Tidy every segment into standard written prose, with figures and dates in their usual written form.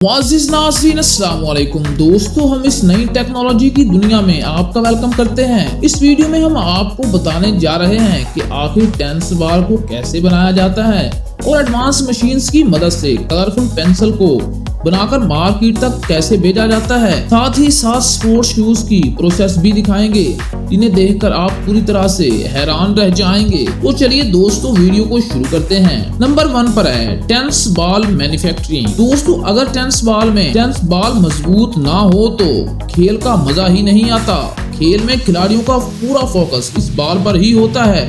वाजिज़ नाज़रीन अस्सलाम वालेकुम दोस्तों, हम इस नई टेक्नोलॉजी की दुनिया में आपका वेलकम करते हैं। इस वीडियो में हम आपको बताने जा रहे हैं कि आखिर टेनिस बॉल को कैसे बनाया जाता है और एडवांस मशीन्स की मदद से कलरफुल पेंसिल को बनाकर मार्केट तक कैसे भेजा जाता है। साथ ही साथ स्पोर्ट्स शूज की प्रोसेस भी दिखाएंगे, जिन्हें देखकर आप पूरी तरह से हैरान रह जाएंगे। तो चलिए दोस्तों, वीडियो को शुरू करते हैं। नंबर 1 पर है टेनिस बॉल मैन्युफैक्चरिंग। दोस्तों, अगर टेनिस बॉल मजबूत ना हो तो खेल का मजा ही नहीं आता। खेल में खिलाड़ियों का पूरा फोकस इस बॉल पर ही होता है,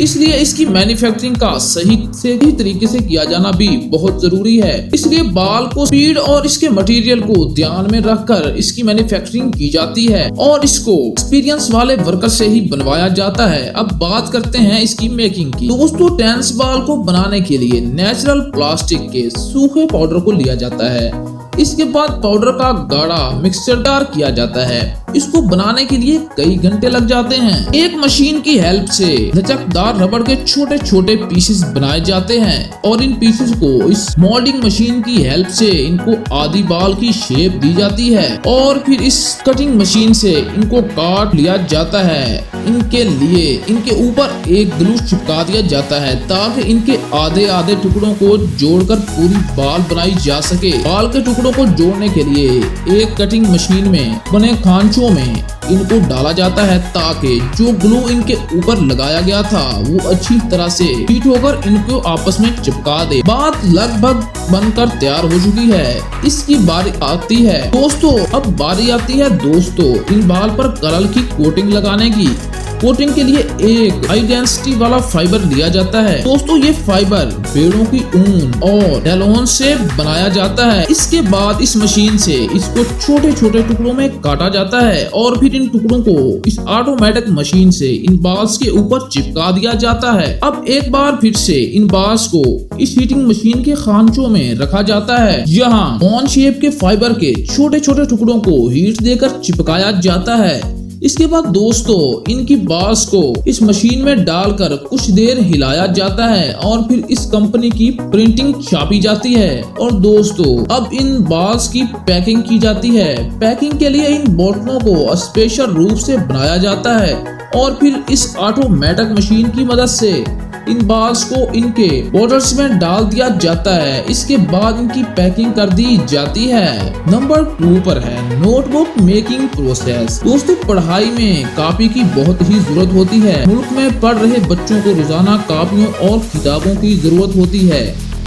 इसलिए इसकी मैन्युफैक्चरिंग का सही तरीके से किया जाना भी बहुत जरूरी है। इसलिए बॉल को स्पीड और इसके मटेरियल को ध्यान में रखकर इसकी मैन्युफैक्चरिंग की जाती है और इसको एक्सपीरियंस वाले वर्कर से ही बनवाया जाता है। अब बात करते हैं इसकी मेकिंग की। दोस्तों, टेनिस बॉल को बनाने के लिए नेचुरल प्लास्टिक के सूखे पाउडर को लिया जाता है। इसके बाद पाउडर का गाढ़ा मिक्सचर तैयार किया जाता है। इसको बनाने के लिए कई घंटे लग जाते हैं। एक मशीन की हेल्प से लचकदार रबड़ के छोटे छोटे पीसेस बनाए जाते हैं और इन पीसेस को इस मोल्डिंग मशीन की हेल्प से इनको आधी बॉल की शेप दी जाती है और फिर इस कटिंग मशीन से इनको काट लिया जाता है। इनके लिए इनके ऊपर एक ग्लू चिपका दिया जाता है ताकि इनके आधे आधे टुकड़ों को जोड़कर पूरी बॉल बनाई जा सके। बॉल के टुकड़ों को जोड़ने के लिए एक कटिंग मशीन में बने खांचों में इनको डाला जाता है ताकि जो ग्लू इनके ऊपर लगाया गया था वो अच्छी तरह से फिट होकर इनको आपस में चिपका दे। बात लगभग बनकर तैयार हो चुकी है। इसकी बारी आती है दोस्तों इन बॉल पर कलर की कोटिंग लगाने की। कोटिंग के लिए एक हाई डेंसिटी वाला फाइबर लिया जाता है। दोस्तों, ये फाइबर पेड़ों की ऊन और नैलॉन से बनाया जाता है। इसके बाद इस मशीन से इसको छोटे छोटे टुकड़ों में काटा जाता है और फिर इन टुकड़ों को इस ऑटोमेटिक मशीन से इन बाल्स के ऊपर चिपका दिया जाता है। अब एक बार फिर से इन बाल्स को इस हीटिंग मशीन के खांचों में रखा जाता है, जहाँ कॉन शेप के फाइबर के छोटे छोटे टुकड़ों को हीट देकर चिपकाया जाता है। इसके बाद दोस्तों इनकी बाल्स को इस मशीन में डालकर कुछ देर हिलाया जाता है और फिर इस कंपनी की प्रिंटिंग छापी जाती है। और दोस्तों अब इन बाल्स की पैकिंग की जाती है। पैकिंग के लिए इन बोतलों को स्पेशल रूप से बनाया जाता है और फिर इस ऑटोमेटिक मशीन की मदद से इन बाल्स को इनके बॉटल्स में डाल दिया जाता है। इसके बाद इनकी पैकिंग कर दी जाती है। नंबर 2 पर है नोटबुक मेकिंग प्रोसेस। दोस्तों, पढ़ाई में कॉपी की बहुत ही जरूरत होती है। मुल्क में पढ़ रहे बच्चों को रोजाना कॉपियों और किताबों की जरूरत होती है।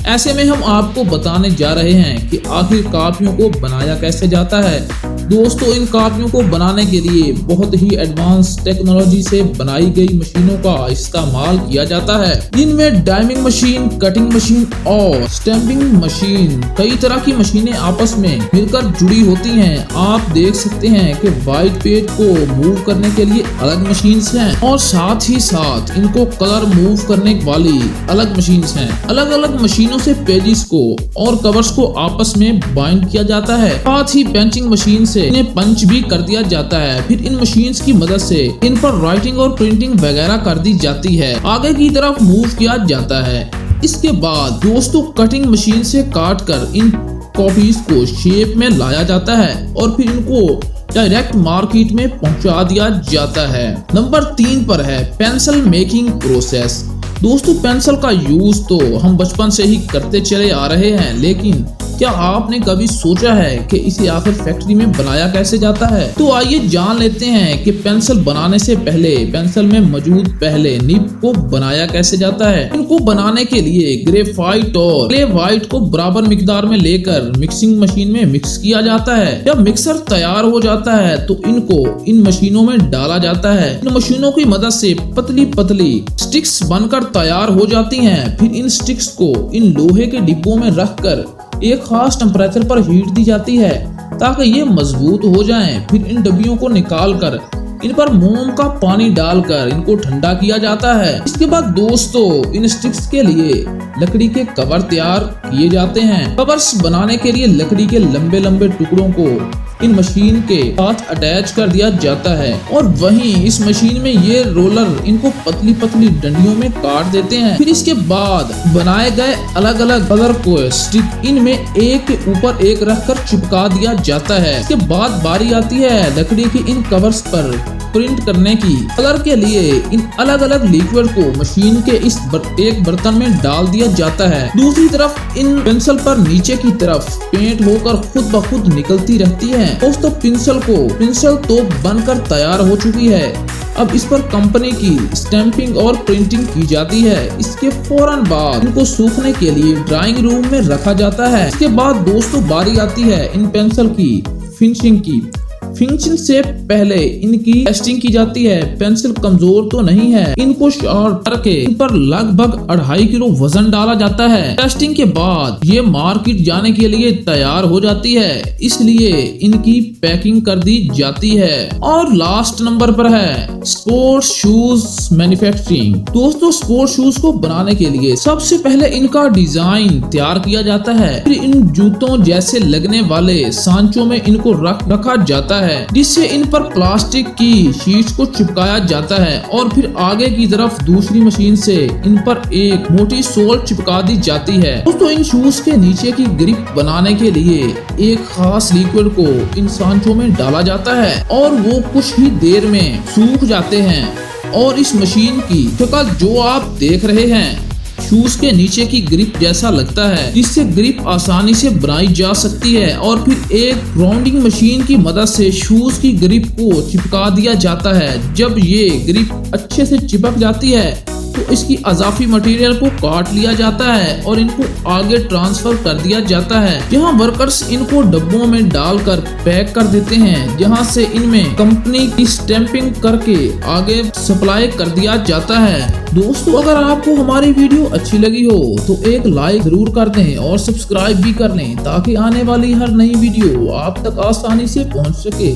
ऐसे में हम आपको बताने जा रहे हैं कि आखिर कॉपियों को बनाया कैसे जाता है। दोस्तों, इन कॉपियों को बनाने के लिए बहुत ही एडवांस टेक्नोलॉजी से बनाई गई मशीनों का इस्तेमाल किया जाता है, जिनमें डाइमिंग मशीन, कटिंग मशीन और स्टैम्पिंग मशीन, कई तरह की मशीनें आपस में मिलकर जुड़ी होती हैं। आप देख सकते हैं कि व्हाइट पेज को मूव करने के लिए अलग मशीन हैं और साथ ही साथ इनको कलर मूव करने वाली अलग मशीन हैं। अलग अलग मशीनों से पेजेस को और कवर्स को आपस में बाइंड किया जाता है। साथ ही पंचिंग मशीन से इन्हें पंच भी कर दिया जाता है। फिर इन मशीन्स की मदद से इन पर राइटिंग और प्रिंटिंग वगैरह कर दी जाती है। आगे की तरफ मूव किया जाता है। इसके बाद दोस्तों कटिंग मशीन से काट कर इन कॉपीज को शेप में लाया जाता है और फिर इनको डायरेक्ट मार्केट में पहुंचा दिया जाता है। नंबर 3 पर है पेंसिल मेकिंग प्रोसेस। दोस्तों, पेंसिल का यूज तो हम बचपन से ही करते चले आ रहे हैं, लेकिन क्या आपने कभी सोचा है कि इसे आखिर फैक्ट्री में बनाया कैसे जाता है? तो आइए जान लेते हैं कि पेंसिल बनाने से पहले पेंसिल में मौजूद पहले निब को बनाया कैसे जाता है। इनको बनाने के लिए ग्रेफाइट और क्ले व्हाइट को बराबर मिकदार में लेकर मिक्सिंग मशीन में मिक्स किया जाता है। जब मिक्सर तैयार हो जाता है तो इनको इन मशीनों में डाला जाता है। इन मशीनों की मदद से पतली पतली स्टिक्स बनकर तैयार हो जाती हैं। फिर इन स्टिक्स को इन लोहे के डिब्बों में रखकर एक खास टेम्परेचर पर हीट दी जाती है ताकि ये मजबूत हो जाएं। फिर इन डब्बियों को निकालकर इन पर मोम का पानी डालकर इनको ठंडा किया जाता है। इसके बाद दोस्तों इन स्टिक्स के लिए लकड़ी के कवर तैयार किए जाते हैं। कवर्स बनाने के लिए लकड़ी के लंबे लंबे टुकड़ों को इन मशीन के साथ अटैच कर दिया जाता है और वहीं इस मशीन में ये रोलर इनको पतली पतली डंडियों में काट देते हैं। फिर इसके बाद बनाए गए अलग अलग कलर को स्टिक इनमें एक के ऊपर एक रखकर चिपका दिया जाता है। इसके बाद बारी आती है लकड़ी की इन कवर्स पर प्रिंट करने की। कलर के लिए इन अलग अलग लिक्विड को मशीन के इस एक बर्तन में डाल दिया जाता है। दूसरी तरफ इन पेंसिल पर नीचे की तरफ पेंट होकर खुद ब खुद निकलती रहती है। दोस्तों पेंसिल तो बनकर तैयार हो चुकी है। अब इस पर कंपनी की स्टैंपिंग और प्रिंटिंग की जाती है। इसके फौरन बाद इनको सूखने के लिए ड्राइंग रूम में रखा जाता है। इसके बाद दोस्तों बारी आती है इन पेंसिल की फिनिशिंग से पहले इनकी टेस्टिंग की जाती है। पेंसिल कमजोर तो नहीं है, इनको शार्प करके इन पर लगभग 2.5 किलो वजन डाला जाता है। टेस्टिंग के बाद ये मार्केट जाने के लिए तैयार हो जाती है, इसलिए इनकी पैकिंग कर दी जाती है। और लास्ट नंबर पर है स्पोर्ट्स शूज मैन्युफैक्चरिंग। दोस्तों स्पोर्ट्स शूज को बनाने के लिए सबसे पहले इनका डिजाइन तैयार किया जाता है। फिर इन जूतों जैसे लगने वाले सांचों में इनको रखा जाता है, जिससे इन पर प्लास्टिक की शीट्स को चिपकाया जाता है और फिर आगे की तरफ दूसरी मशीन से इन पर एक मोटी सोल चिपका दी जाती है। दोस्तों इन शूज के नीचे की ग्रिप बनाने के लिए एक खास लिक्विड को इन सांचों में डाला जाता है और वो कुछ ही देर में सूख जाते हैं और इस मशीन की शक्ल जो आप देख रहे हैं शूज के नीचे की ग्रिप जैसा लगता है, जिससे ग्रिप आसानी से बनाई जा सकती है। और फिर एक राउंडिंग मशीन की मदद से शूज की ग्रिप को चिपका दिया जाता है। जब ये ग्रिप अच्छे से चिपक जाती है तो इसकी अजाफी मटेरियल को काट लिया जाता है और इनको आगे ट्रांसफर कर दिया जाता है, जहां वर्कर्स इनको डब्बों में डालकर पैक कर देते हैं, जहां से इनमें कंपनी की स्टैंपिंग करके आगे सप्लाई कर दिया जाता है। दोस्तों अगर आपको हमारी वीडियो अच्छी लगी हो तो एक लाइक जरूर कर दें और सब्सक्राइब भी कर लें, ताकि आने वाली हर नई वीडियो आप तक आसानी से पहुंच सके।